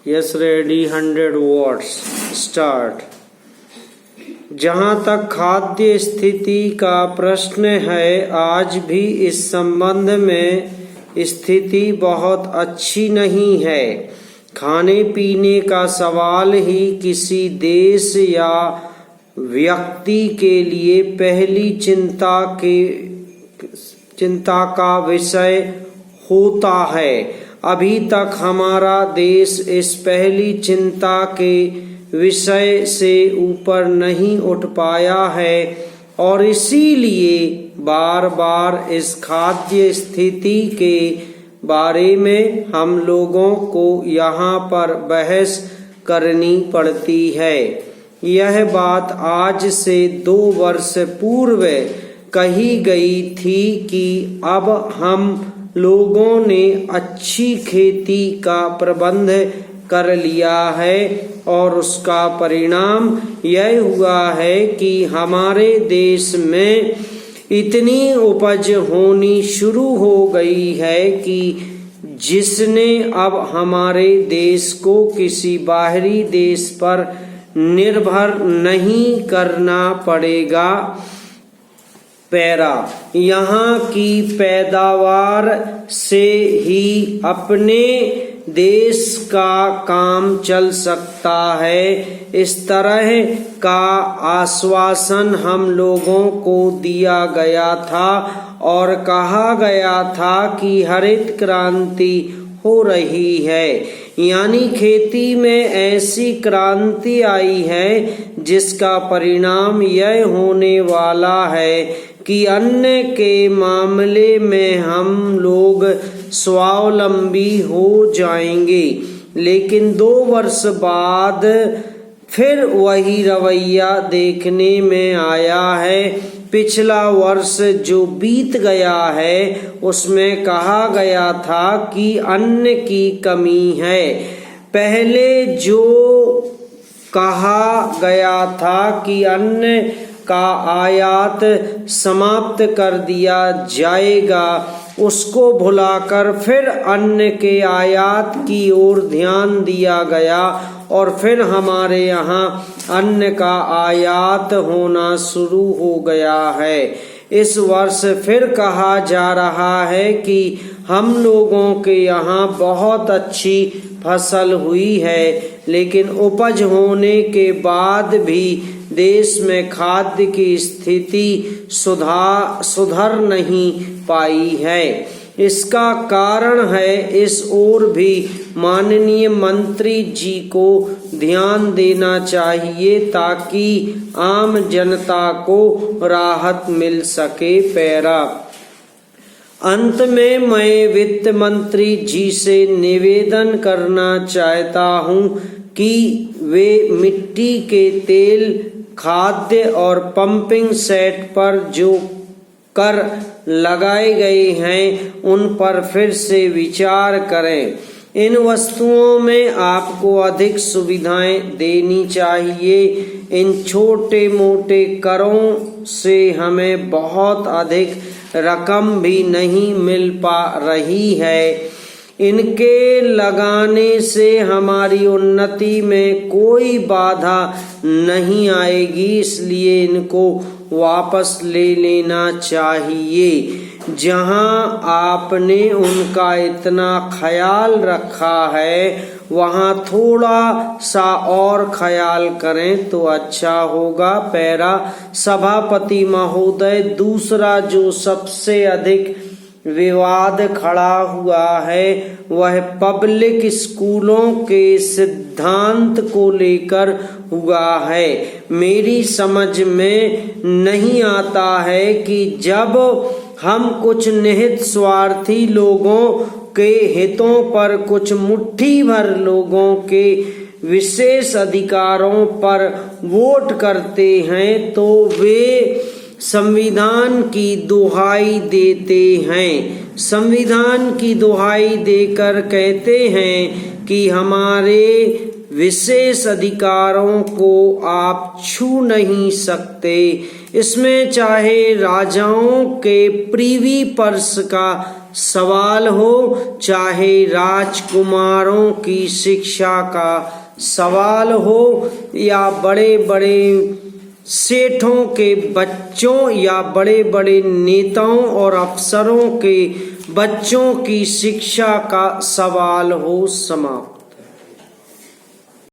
Yes ready 100 watts start. जहाँ तक खाद्य स्थिति का प्रश्न है, आज भी इस संबंध में स्थिति बहुत अच्छी नहीं है। खाने पीने का सवाल ही किसी देश या व्यक्ति के लिए पहली चिंता का विषय होता है। अभी तक हमारा देश इस पहली चिंता के विषय से ऊपर नहीं उठ पाया है और इसीलिए बार बार इस खाद्य स्थिति के बारे में हम लोगों को यहाँ पर बहस करनी पड़ती है। यह बात आज से 2 वर्ष पूर्व कही गई थी कि अब हम लोगों ने अच्छी खेती का प्रबंध कर लिया है और उसका परिणाम यह हुआ है कि हमारे देश में इतनी उपज होनी शुरू हो गई है कि जिसने अब हमारे देश को किसी बाहरी देश पर निर्भर नहीं करना पड़ेगा। पैरा, यहाँ की पैदावार से ही अपने देश का काम चल सकता है। इस तरह का आश्वासन हम लोगों को दिया गया था और कहा गया था कि हरित क्रांति हो रही है, यानी खेती में ऐसी क्रांति आई है जिसका परिणाम यह होने वाला है कि अन्न के मामले में हम लोग स्वावलंबी हो जाएंगे। लेकिन 2 वर्ष बाद फिर वही रवैया देखने में आया है। पिछला वर्ष जो बीत गया है उसमें कहा गया था कि अन्न की कमी है। पहले जो कहा गया था कि अन्न का आयात समाप्त कर दिया जाएगा, उसको भुलाकर फिर अन्न के आयात की ओर ध्यान दिया गया और फिर हमारे यहाँ अन्न का आयात होना शुरू हो गया है। इस वर्ष फिर कहा जा रहा है कि हम लोगों के यहाँ बहुत अच्छी फसल हुई है, लेकिन उपज होने के बाद भी देश में खाद्य की स्थिति सुधर नहीं पाई है। इसका कारण है, इस ओर भी माननीय मंत्री जी को ध्यान देना चाहिए ताकि आम जनता को राहत मिल सके। पैरा, अंत में मैं वित्त मंत्री जी से निवेदन करना चाहता हूं कि वे मिट्टी के तेल, खाद्य और पंपिंग सेट पर जो कर लगाए गए हैं उन पर फिर से विचार करें। इन वस्तुओं में आपको अधिक सुविधाएं देनी चाहिए। इन छोटे मोटे करों से हमें बहुत अधिक रकम भी नहीं मिल पा रही है। इनके लगाने से हमारी उन्नति में कोई बाधा नहीं आएगी, इसलिए इनको वापस ले लेना चाहिए। जहां आपने उनका इतना ख्याल रखा है वहां थोड़ा सा और ख्याल करें तो अच्छा होगा। पैरा, सभापति महोदय, दूसरा जो सबसे अधिक विवाद खड़ा हुआ है वह पब्लिक स्कूलों के सिद्धांत को लेकर हुआ है। मेरी समझ में नहीं आता है कि जब हम कुछ निहित स्वार्थी लोगों के हितों पर कुछ मुट्ठी भर लोगों के विशेष अधिकारों पर वोट करते हैं तो वे संविधान की दुहाई देते हैं। संविधान की दुहाई देकर कहते हैं कि हमारे विशेष अधिकारों को आप छू नहीं सकते। इसमें चाहे राजाओं के प्रीवी पर्स का सवाल हो, चाहे राजकुमारों की शिक्षा का सवाल हो, या बड़े बड़े सेठों के बच्चों या बड़े बड़े नेताओं और अफसरों के बच्चों की शिक्षा का सवाल हो। समाप्त।